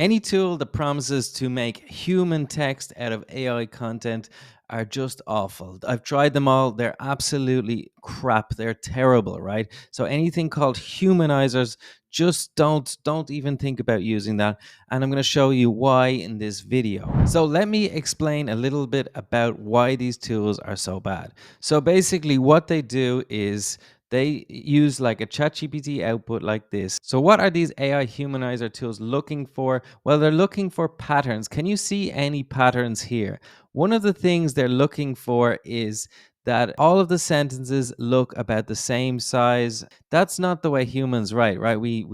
Any tool that promises to make human text out of AI content are just awful. I've tried them all. They're absolutely crap. They're terrible, right? So anything called humanizers, just don't even think about using that. And I'm going to show you why in this video. So let me explain a little bit about why these tools are so bad. So basically what they do is they use like a ChatGPT output like this. So what are these AI humanizer tools looking for? Well, they're looking for patterns. Can you see any patterns here? One of the things they're looking for is that all of the sentences look about the same size. That's not the way humans write, right? We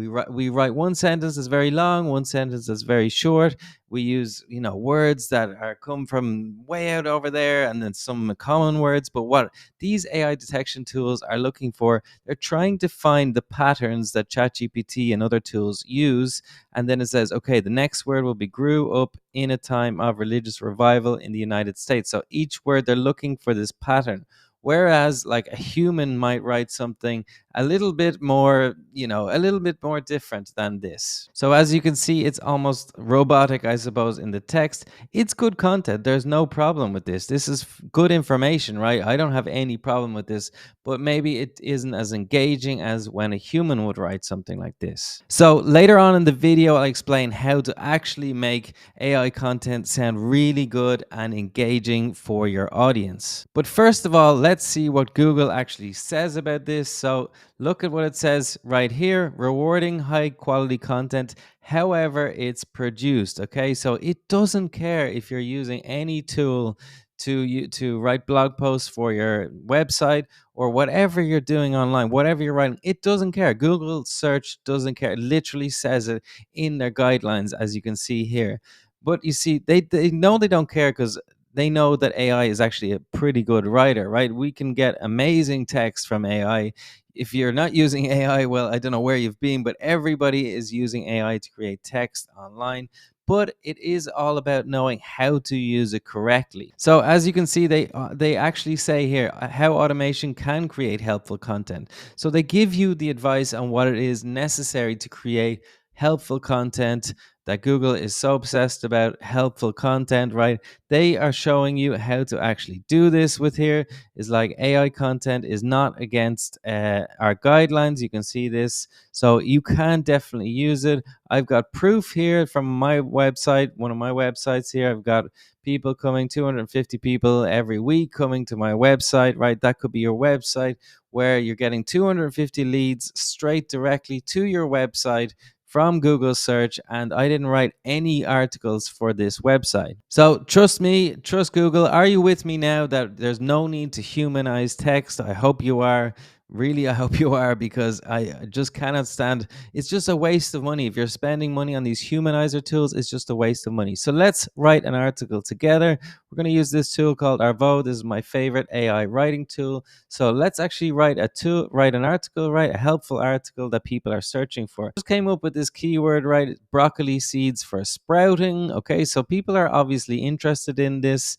write one sentence that's very long, one sentence that's very short. We use, words that are come from way out over there, and then some common words. But what these AI detection tools are looking for, they're trying to find the patterns that ChatGPT and other tools use. And then it says, okay, the next word will be grew up in a time of religious revival in the United States. So each word, they're looking for this pattern. Whereas, like a human might write something a little bit more, a little bit more different than this. So, as you can see, it's almost robotic, I suppose, in the text. It's good content. There's no problem with this. This is good information, right? I don't have any problem with this, but maybe it isn't as engaging as when a human would write something like this. So, later on in the video, I'll explain how to actually make AI content sound really good and engaging for your audience. But first of all, let's see what Google actually says about this. So, look at what it says right here: rewarding high quality content however it's produced. Okay, so it doesn't care if you're using any tool to write blog posts for your website or whatever you're doing online, whatever you're writing. It doesn't care. Google search doesn't care. It literally says it in their guidelines, as you can see here. But you see, they know they don't care because they know that AI is actually a pretty good writer, right? We can get amazing text from AI. If you're not using AI, well, I don't know where you've been, but everybody is using AI to create text online. But it is all about knowing how to use it correctly. So as you can see, they actually say here how automation can create helpful content. So they give you the advice on what it is necessary to create helpful content, that Google is so obsessed about helpful content, right? They are showing you how to actually do this with here. Is like AI content is not against our guidelines. You can see this. So you can definitely use it. I've got proof here from my website, one of my websites here. I've got people coming, 250 people every week coming to my website, right? That could be your website where you're getting 250 leads straight directly to your website from Google search, and I didn't write any articles for this website. So trust me, trust Google. Are you with me now that there's no need to humanize text? I hope you are. Really, I hope you are, because I just cannot stand. It's just a waste of money. If you're spending money on these humanizer tools, it's just a waste of money. So let's write an article together. We're going to use this tool called Arvow. This is my favorite AI writing tool. So let's actually write an article, write a helpful article that people are searching for. Just came up with this keyword, right? Broccoli seeds for sprouting. Okay, so people are obviously interested in this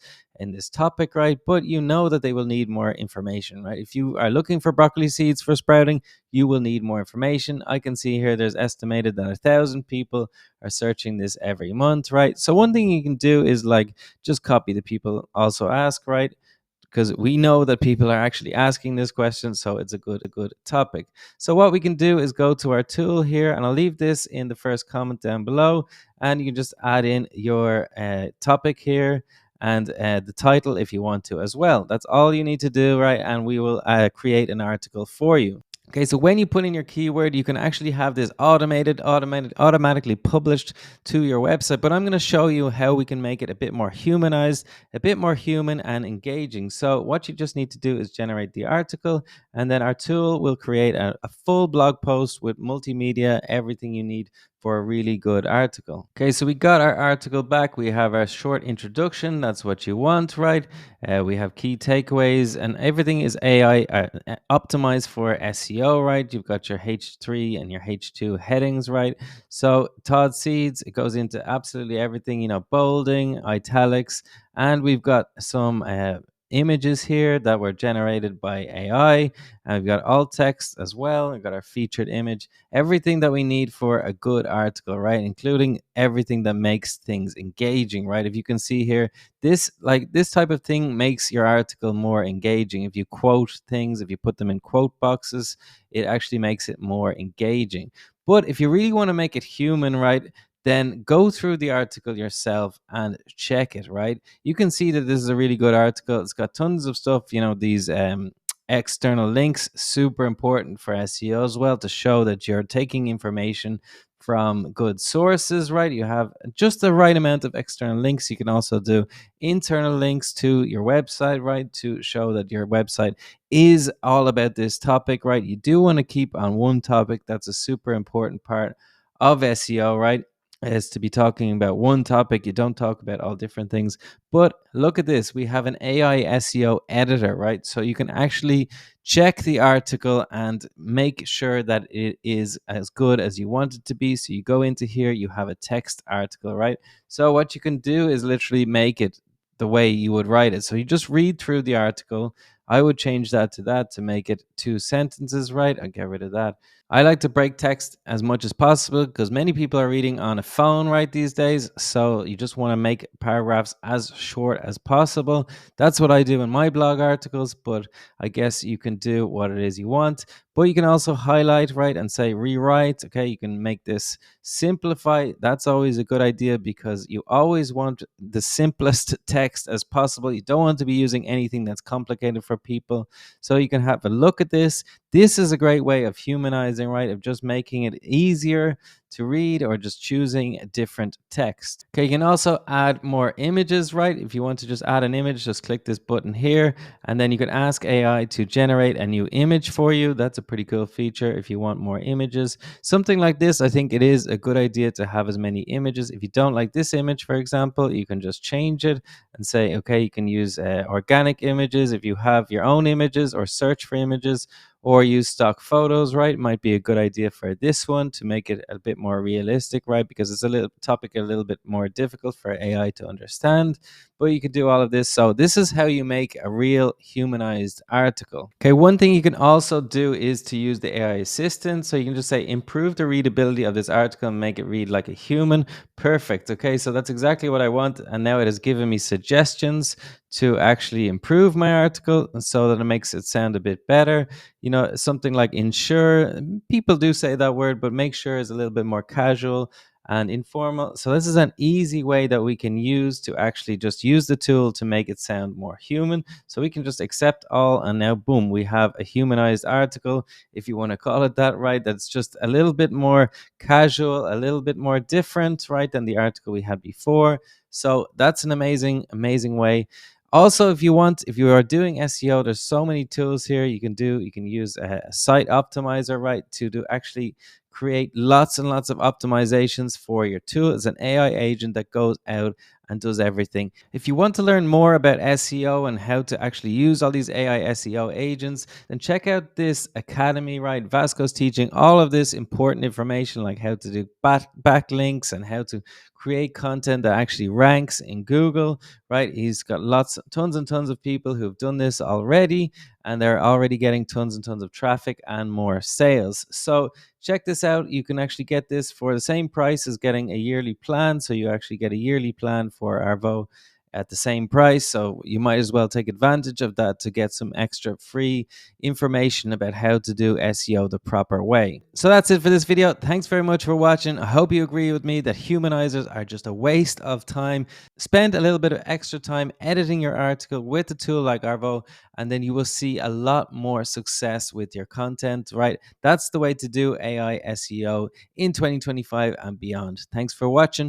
topic, right? But you know that they will need more information, right? If you are looking for broccoli seeds for sprouting, you will need more information. I can see here there's estimated that 1,000 people are searching this every month, right? So one thing you can do is like just copy the people also ask, right? Because we know that people are actually asking this question, so it's a good topic. So what we can do is go to our tool here, and I'll leave this in the first comment down below, and you can just add in your topic here and the title if you want to as well. That's all you need to do, right? And we will create an article for you. Okay, so when you put in your keyword, you can actually have this automatically published to your website. But I'm going to show you how we can make it a bit more humanized, a bit more human and engaging. So what you just need to do is generate the article, and then our tool will create a full blog post with multimedia, everything you need for a really good article. Okay, so we got our article back. We have our short introduction. That's what you want, right? We have key takeaways, and everything is AI optimized for SEO, right? You've got your H3 and your H2 headings, right? So Todd Seeds, it goes into absolutely everything, bolding, italics, and we've got some images here that were generated by AI. And we've got alt text as well. We've got our featured image, everything that we need for a good article, right? Including everything that makes things engaging, right? If you can see here, this type of thing makes your article more engaging. If you quote things, if you put them in quote boxes, it actually makes it more engaging. But if you really want to make it human, right, then go through the article yourself and check it, right? You can see that this is a really good article. It's got tons of stuff, these external links, super important for SEO as well, to show that you're taking information from good sources, right? You have just the right amount of external links. You can also do internal links to your website, right, to show that your website is all about this topic, right? You do want to keep on one topic. That's a super important part of SEO, right? Is to be talking about one topic. You don't talk about all different things. But look at this. We have an AI SEO editor, right? So you can actually check the article and make sure that it is as good as you want it to be. So you go into here, you have a text article, right? So what you can do is literally make it the way you would write it. So you just read through the article. I would change that to make it 2 sentences, right? I'll get rid of that. I like to break text as much as possible because many people are reading on a phone right these days. So you just want to make paragraphs as short as possible. That's what I do in my blog articles, but I guess you can do what it is you want. But you can also highlight, right, and say rewrite. Okay, you can make this simplify. That's always a good idea because you always want the simplest text as possible. You don't want to be using anything that's complicated for people. So you can have a look at this. This is a great way of humanizing, right? Of just making it easier to read or just choosing a different text. Okay, you can also add more images, right? If you want to just add an image, just click this button here, and then you can ask AI to generate a new image for you. That's a pretty cool feature if you want more images. Something like this, I think it is a good idea to have as many images. If you don't like this image, for example, you can just change it and say, okay, you can use organic images if you have your own images, or search for images, or use stock photos, right? Might be a good idea for this one to make it a bit more realistic, right? Because it's a little bit more difficult for AI to understand, but you can do all of this. So this is how you make a real humanized article. Okay, one thing you can also do is to use the AI assistant. So you can just say, improve the readability of this article and make it read like a human. Perfect. Okay, so that's exactly what I want. And now it has given me suggestions to actually improve my article so that it makes it sound a bit better. Something like ensure, people do say that word, but make sure is a little bit more casual and informal. So this is an easy way that we can use to actually just use the tool to make it sound more human. So we can just accept all, and now boom, we have a humanized article, if you want to call it that, right? That's just a little bit more casual, a little bit more different, right, than the article we had before. So that's an amazing way. Also, if you are doing SEO, there's so many tools here you can do. You can use a site optimizer, right, to do actually create lots and lots of optimizations for your tool. It's an AI agent that goes out and does everything. If you want to learn more about SEO and how to actually use all these AI SEO agents, then check out this academy, right? Vasco's teaching all of this important information, like how to do backlinks and how to create content that actually ranks in Google, right? He's got tons and tons of people who've done this already, and they're already getting tons and tons of traffic and more sales. So check this out. You can actually get this for the same price as getting a yearly plan. So you actually get a yearly plan for Arvow at the same price. So you might as well take advantage of that to get some extra free information about how to do SEO the proper way. So that's it for this video. Thanks very much for watching. I hope you agree with me that humanizers are just a waste of time. Spend a little bit of extra time editing your article with a tool like Arvow, and then you will see a lot more success with your content, right? That's the way to do AI SEO in 2025 and beyond. Thanks for watching.